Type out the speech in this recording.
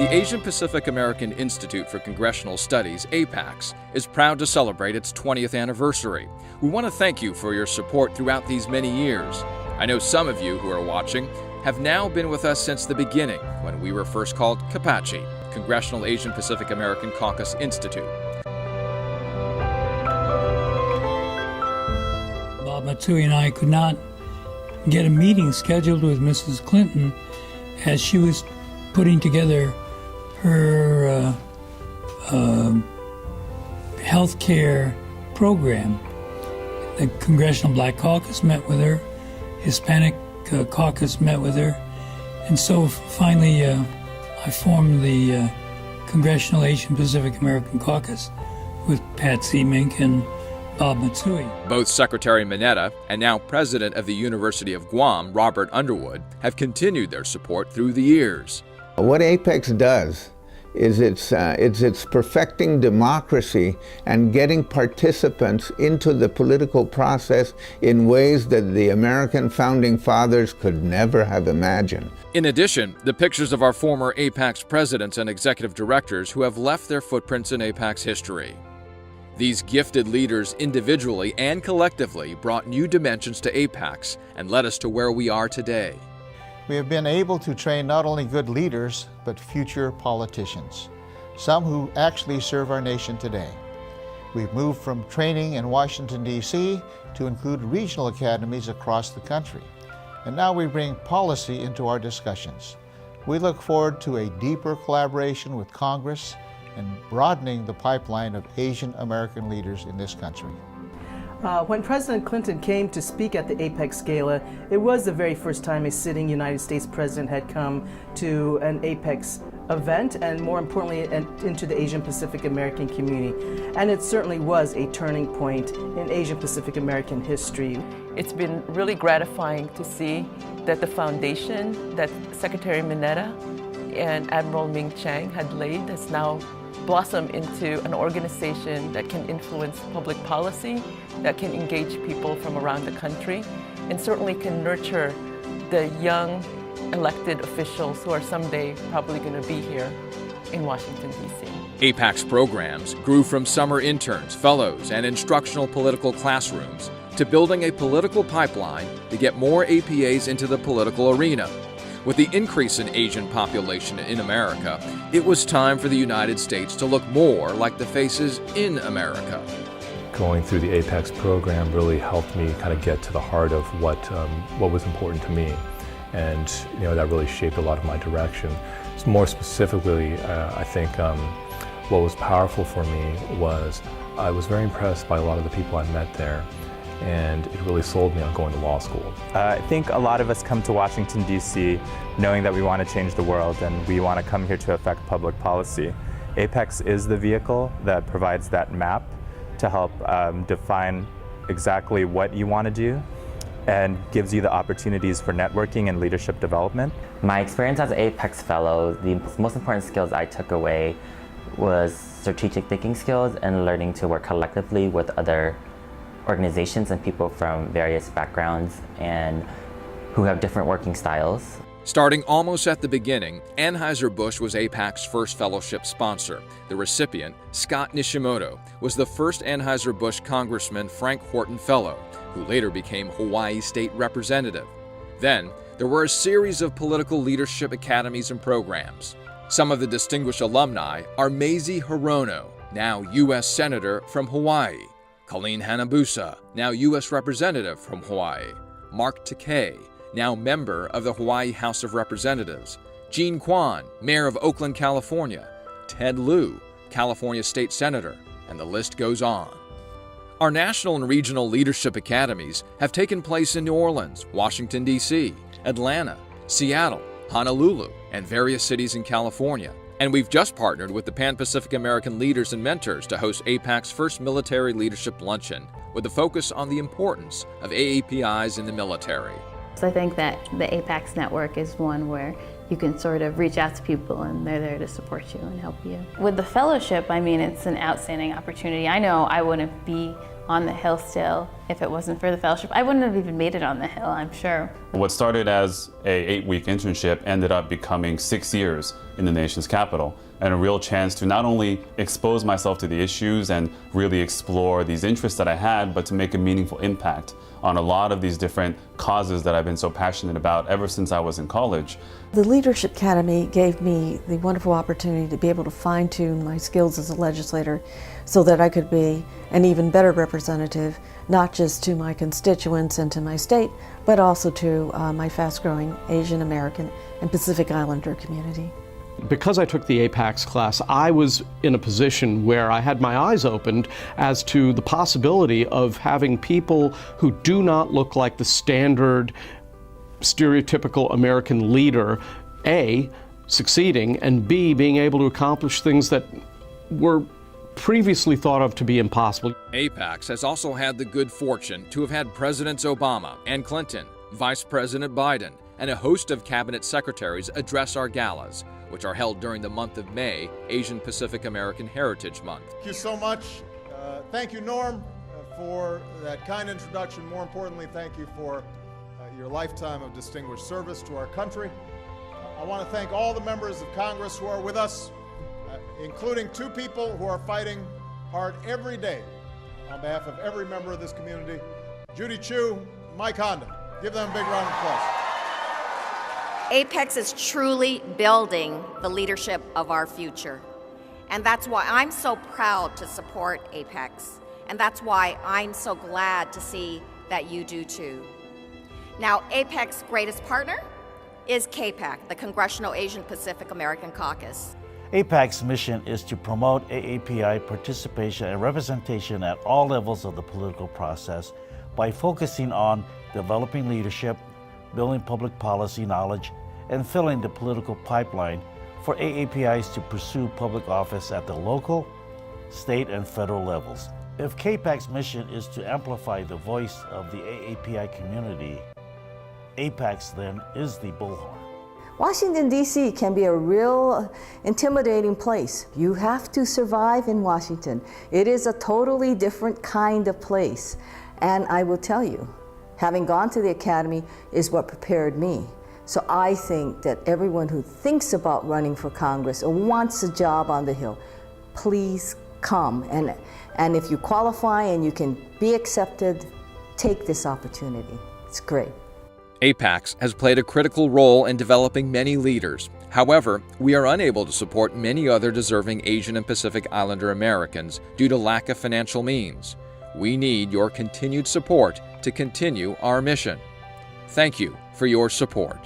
The Asian Pacific American Institute for Congressional Studies, APACS, is proud to celebrate its 20th anniversary. We want to thank you for your support throughout these many years. I know some of you who are watching have now been with us since the beginning, when we were first called CAPACI, Congressional Asian Pacific American Caucus Institute. Bob Matsui and I could not get a meeting scheduled with Mrs. Clinton as she was putting together her health care program. The Congressional Black Caucus met with her, Hispanic Caucus met with her, and so finally I formed the Congressional Asian Pacific American Caucus with Pat Seamink and Bob Matsui. Both Secretary Mineta and now President of the University of Guam, Robert Underwood, have continued their support through the years. What APEX does is it's perfecting democracy and getting participants into the political process in ways that the American founding fathers could never have imagined. In addition, the pictures of our former APACS presidents and executive directors who have left their footprints in APACS history. These gifted leaders individually and collectively brought new dimensions to APACS and led us to where we are today. We have been able to train not only good leaders, but future politicians, some who actually serve our nation today. We've moved from training in Washington, D.C. to include regional academies across the country. And now we bring policy into our discussions. We look forward to a deeper collaboration with Congress and broadening the pipeline of Asian American leaders in this country. When President Clinton came to speak at the APEX Gala, it was the very first time a sitting United States president had come to an APEX event, and more importantly, into the Asian Pacific American community. And it certainly was a turning point in Asian Pacific American history. It's been really gratifying to see that the foundation that Secretary Mineta and Admiral Ming Chiang had laid has now blossom into an organization that can influence public policy, that can engage people from around the country, and certainly can nurture the young elected officials who are someday probably going to be here in Washington, D.C. APACS programs grew from summer interns, fellows, and instructional political classrooms to building a political pipeline to get more APAs into the political arena. With the increase in Asian population in America, it was time for the United States to look more like the faces in America. Going through the APEX program really helped me kind of get to the heart of what was important to me, and that really shaped a lot of my direction. So more specifically, I think what was powerful for me was I was very impressed by a lot of the people I met there, and it really sold me on going to law school. I think a lot of us come to Washington, D.C. knowing that we want to change the world and we want to come here to affect public policy. APEX is the vehicle that provides that map to help define exactly what you want to do and gives you the opportunities for networking and leadership development. My experience as an APEX fellow, the most important skills I took away was strategic thinking skills and learning to work collectively with other organizations and people from various backgrounds and who have different working styles. Starting almost at the beginning, Anheuser-Busch was APAC's first fellowship sponsor. The recipient, Scott Nishimoto, was the first Anheuser-Busch Congressman Frank Horton Fellow, who later became Hawaii State Representative. Then, there were a series of political leadership academies and programs. Some of the distinguished alumni are Mazie Hirono, now U.S. Senator from Hawaii, Colleen Hanabusa, now U.S. Representative from Hawaii, Mark Takei, now member of the Hawaii House of Representatives, Gene Kwan, mayor of Oakland, California, Ted Lieu, California State Senator, and the list goes on. Our national and regional leadership academies have taken place in New Orleans, Washington, D.C., Atlanta, Seattle, Honolulu, and various cities in California. And we've just partnered with the Pan-Pacific American Leaders and Mentors to host APAC's first military leadership luncheon, with a focus on the importance of AAPIs in the military. So I think that the APACS network is one where you can sort of reach out to people and they're there to support you and help you. With the fellowship, I mean, it's an outstanding opportunity. I know I wouldn't be on the Hill still if it wasn't for the fellowship. I wouldn't have even made it on the Hill, I'm sure. What started as a 8-week internship ended up becoming 6 years in the nation's capital, and a real chance to not only expose myself to the issues and really explore these interests that I had, but to make a meaningful impact on a lot of these different causes that I've been so passionate about ever since I was in college. The Leadership Academy gave me the wonderful opportunity to be able to fine-tune my skills as a legislator so that I could be an even better representative, not just to my constituents and to my state, but also to my fast-growing Asian American and Pacific Islander community. Because I took the apaics class, I was in a position where I had my eyes opened as to the possibility of having people who do not look like the standard stereotypical American leader, A, succeeding, and B, being able to accomplish things that were previously thought of to be impossible. APACS has also had the good fortune to have had Presidents Obama and Clinton, Vice President Biden, and a host of cabinet secretaries address our galas, which are held during the month of May, Asian Pacific American Heritage Month. Thank you so much. Thank you, Norm, for that kind introduction. More importantly, thank you for your lifetime of distinguished service to our country. I want to thank all the members of Congress who are with us, including 2 people who are fighting hard every day on behalf of every member of this community, Judy Chu, Mike Honda. Give them a big round of applause. APEX is truly building the leadership of our future. And that's why I'm so proud to support APEX. And that's why I'm so glad to see that you do too. Now, APEC's greatest partner is CAPAC, the Congressional Asian Pacific American Caucus. APAC's mission is to promote AAPI participation and representation at all levels of the political process by focusing on developing leadership, building public policy knowledge, and filling the political pipeline for AAPIs to pursue public office at the local, state, and federal levels. If CAPAC's mission is to amplify the voice of the AAPI community, APAC's then is the bullhorn. Washington, D.C. can be a real intimidating place. You have to survive in Washington. It is a totally different kind of place. And I will tell you, having gone to the academy is what prepared me. So I think that everyone who thinks about running for Congress or wants a job on the Hill, please come. And if you qualify and you can be accepted, take this opportunity. It's great. APACS has played a critical role in developing many leaders. However, we are unable to support many other deserving Asian and Pacific Islander Americans due to lack of financial means. We need your continued support to continue our mission. Thank you for your support.